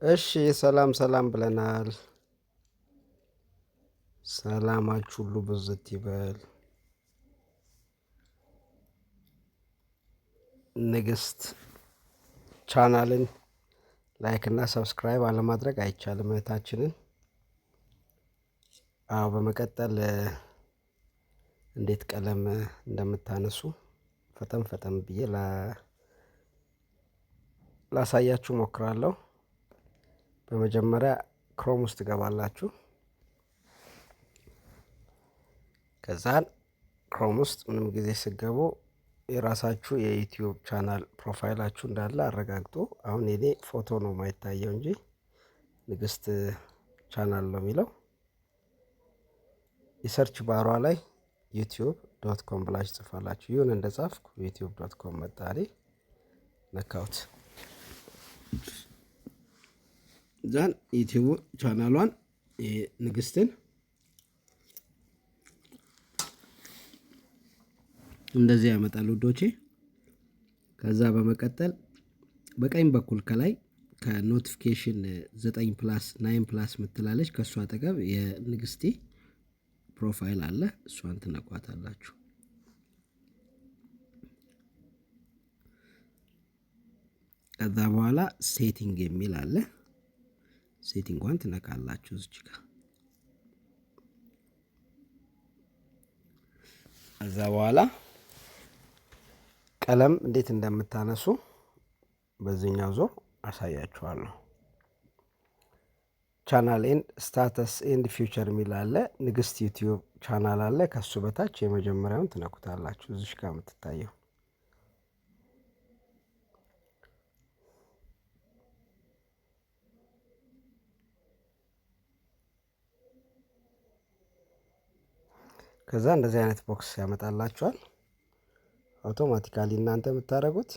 እሺ ሰላም ሰላም ብለናል። ሰላማችሁ ሁሉ ብዝት ይበል። ንግስት ቻናልን ላይክ እና ሰብስክራይብ አለማድረግ አይቻልም እህታችንን። በመቀጠል እንዴት ቀለም እንደምታነሱ ፈጠን ፈጠን ብዬ ላሳያችሁ ሞክራለሁ። በመጀመሪያ ክሮም ውስጥ ትገባላችሁ። ከዛን ክሮም ውስጥ ምንም ጊዜ ስገቡ የራሳችሁ የዩቲዩብ ቻናል ፕሮፋይላችሁ እንዳለ አረጋግጡ። አሁን የኔ ፎቶ ነው የማይታየው እንጂ ንግስት ቻናል ነው የሚለው። የሰርች ባሯ ላይ youtube.com ብላችሁ ጽፋላችሁ። ይሁን እንደጻፍኩ youtube.com መጣሪ ነካውት። ዛን ዩቲዩብ ቻናሏን ንግስትን እንደዚህ ያመጣል ውዶቼ። ከዛ በመቀጠል በቀኝ በኩል ከላይ ከኖቲፊኬሽን 9 ፕላስ 9 ፕላስ ምትላለች ከሷ አጠገብ የንግስቲ ፕሮፋይል አለ። እሷን ትነኳታላችሁ። ከዛ በኋላ ሴቲንግ የሚል አለ። ሴቲንጓን ትነካላችሁ እዚህ ጋር። ከዛ በኋላ ቀለም እንዴት እንደምታነሱ በዚህኛው ዞር አሳያችኋለሁ። ቻናል ኤንድ ስታተስ ኤንድ ፊውቸር የሚል አለ። ንግስት ዩቲዩብ ቻናል አለ። ከሱ በታች የመጀመሪያውን ትነኩታላችሁ እዚህ ጋር የምትታየው። ከዛ እንደዚህ አይነት ቦክስ ያመጣላችኋል። አውቶማቲካሊ እናንተ የምታደርጉት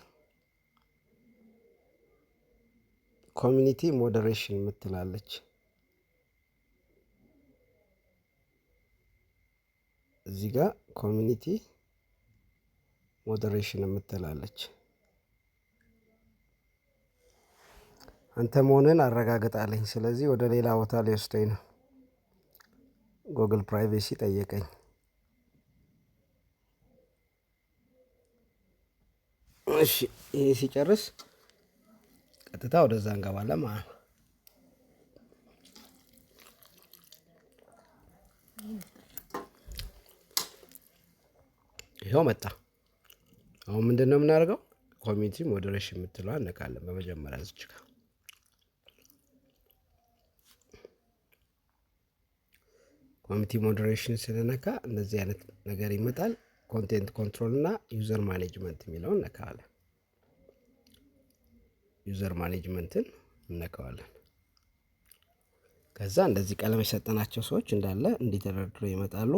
ኮሚኒቲ ሞዴሬሽን ምትላለች እዚህ ጋር ኮሚኒቲ ሞዴሬሽን ምትላለች። አንተ መሆንን አረጋግጣለኝ። ስለዚህ ወደ ሌላ ቦታ ሊወስደኝ ነው። ጉግል ፕራይቬሲ ጠየቀኝ። እሺ ይሄ ሲጨርስ ቀጥታ ወደዛ እንገባለን ማለት ነው። ይሄው መጣ። አሁን ምንድነው የምናደርገው? ኮሚኒቲ ሞዴሬሽን የምትለዋን እንነካለን። በመጀመሪያ እዚህ ጋር ኮሚኒቲ ሞዴሬሽን ስንነካ እንደዚህ አይነት ነገር ይመጣል። ኮንቴንት ኮንትሮል እና ዩዘር ማኔጅመንት የሚለውን ነካለን። ዩዘር ማኔጅመንትን እነካዋለን። ከዛ እንደዚህ ቀለም የሰጠናቸው ሰዎች እንዳለ እንዲተደርድረው ይመጣሉ።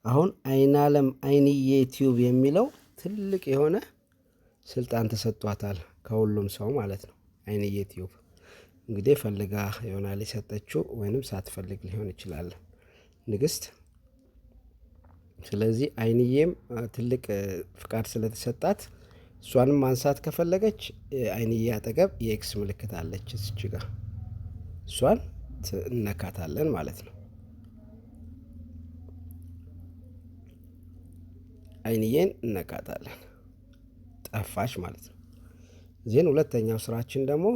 አሁን አይናለም አይንዬ ዩቲዩብ የሚለው ትልቅ የሆነ ስልጣን ተሰጥቷታል ከሁሉም ሰው ማለት ነው። አይንዬ ዩቲዩብ እንግዲህ ፈልጋ ይሆናል የሰጠችው ወይንም ሳትፈልግ ሊሆን ይችላል ንግስት። ስለዚህ አይንዬም ትልቅ ፍቃድ ስለተሰጣት እሷንም ማንሳት ከፈለገች አይንዬ አጠገብ የኤክስ ምልክት አለች እዚች ጋር እሷን እነካታለን ማለት ነው። አይንዬን እነካታለን። ጠፋች ማለት ነው። ዜን ሁለተኛው ስራችን ደግሞ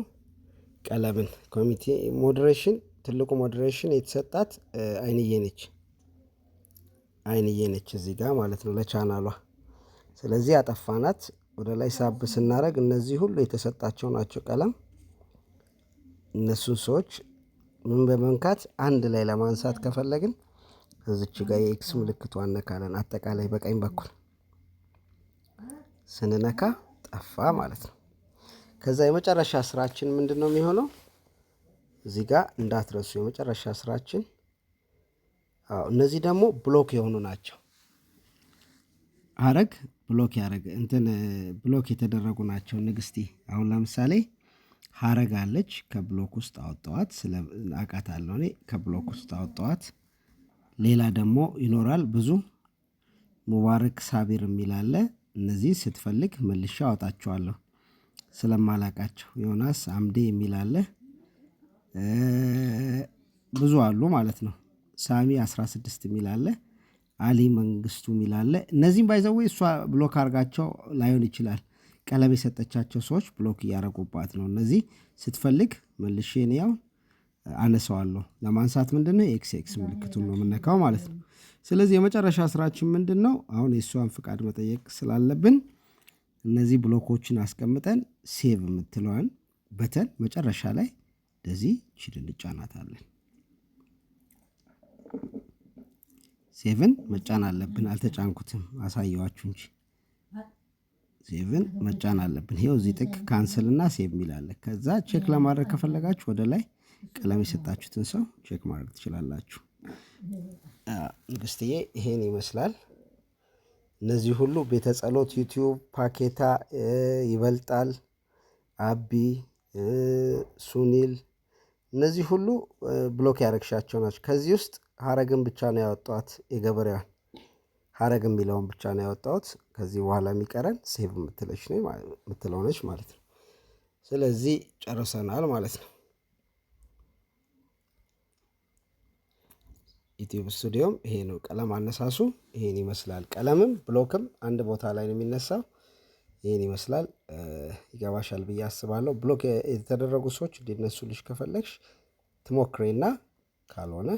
ቀለምን ኮሚኒቲ ሞዴሬሽን ትልቁ ሞዴሬሽን የተሰጣት አይንዬ ነች። አይንዬ ነች እዚህ ጋር ማለት ነው ለቻናሏ። ስለዚህ አጠፋናት። ወደ ላይ ሳብ ስናደርግ እነዚህ ሁሉ የተሰጣቸው ናቸው ቀለም። እነሱን ሰዎች ምን በመንካት አንድ ላይ ለማንሳት ከፈለግን እዚች ጋር የኤክስ ምልክቷን እነካለን። አጠቃላይ በቀኝ በኩል ስንነካ ጠፋ ማለት ነው። ከዛ የመጨረሻ ስራችን ምንድነው የሚሆነው? እዚህ ጋር እንዳትረሱ የመጨረሻ ስራችን እነዚህ ደግሞ ብሎክ የሆኑ ናቸው። ሀረግ ብሎክ ያደረገ እንትን ብሎክ የተደረጉ ናቸው። ንግስቲ አሁን ለምሳሌ ሀረግ አለች ከብሎክ ውስጥ አወጣዋት። ስለ አውቃታለሁ እኔ ከብሎክ ውስጥ አወጣዋት። ሌላ ደግሞ ይኖራል ብዙ ሙባረክ ሳቢር የሚል አለ። እነዚህ ስትፈልግ መልሼ አወጣቸዋለሁ ስለማላቃቸው። ዮናስ አምዴ የሚል አለ። ብዙ አሉ ማለት ነው። ሳሚ 16 የሚል አለ። አሊ መንግስቱ የሚል አለ። እነዚህም ባይዘዌ እሷ ብሎክ አድርጋቸው ላይሆን ይችላል። ቀለም የሰጠቻቸው ሰዎች ብሎክ እያደረጉባት ነው። እነዚህ ስትፈልግ መልሼ እኔ ያው አነሳዋለሁ። ለማንሳት ምንድነው ኤክስ ምልክቱን ነው የምነካው ማለት ነው። ስለዚህ የመጨረሻ ስራችን ምንድን ነው? አሁን የእሷን ፍቃድ መጠየቅ ስላለብን እነዚህ ብሎኮችን አስቀምጠን ሴቭ የምትለዋን በተን መጨረሻ ላይ እንደዚህ ችልን እንጫናታለን። ሴቭን መጫን አለብን። አልተጫንኩትም አሳየዋችሁ እንጂ ሴቭን መጫን አለብን። ይኸው እዚህ ጥቅ ካንስል እና ሴቭ የሚላለ። ከዛ ቼክ ለማድረግ ከፈለጋችሁ ወደ ላይ ቀለም የሰጣችሁትን ሰው ቼክ ማድረግ ትችላላችሁ። ንግስትዬ ይሄን ይመስላል። እነዚህ ሁሉ ቤተ ጸሎት፣ ዩቲዩብ፣ ፓኬታ፣ ይበልጣል፣ አቢ፣ ሱኒል እነዚህ ሁሉ ብሎክ ያደረግሻቸው ናቸው። ከዚህ ውስጥ ሀረግን ብቻ ነው ያወጣኋት። የገበሬዋን ሀረግ የሚለውን ብቻ ነው ያወጣሁት። ከዚህ በኋላ የሚቀረን ሴቭ የምትለው ነች ማለት ነው። ስለዚህ ጨርሰናል ማለት ነው። ዩቲዩብ ስቱዲዮም ይሄ ነው። ቀለም አነሳሱ ይሄን ይመስላል። ቀለምም ብሎክም አንድ ቦታ ላይ ነው የሚነሳው። ይሄን ይመስላል። ይገባሻል ብዬ አስባለሁ። ብሎክ የተደረጉ ሰዎች እንዲነሱልሽ ከፈለግሽ ትሞክሬና ካልሆነ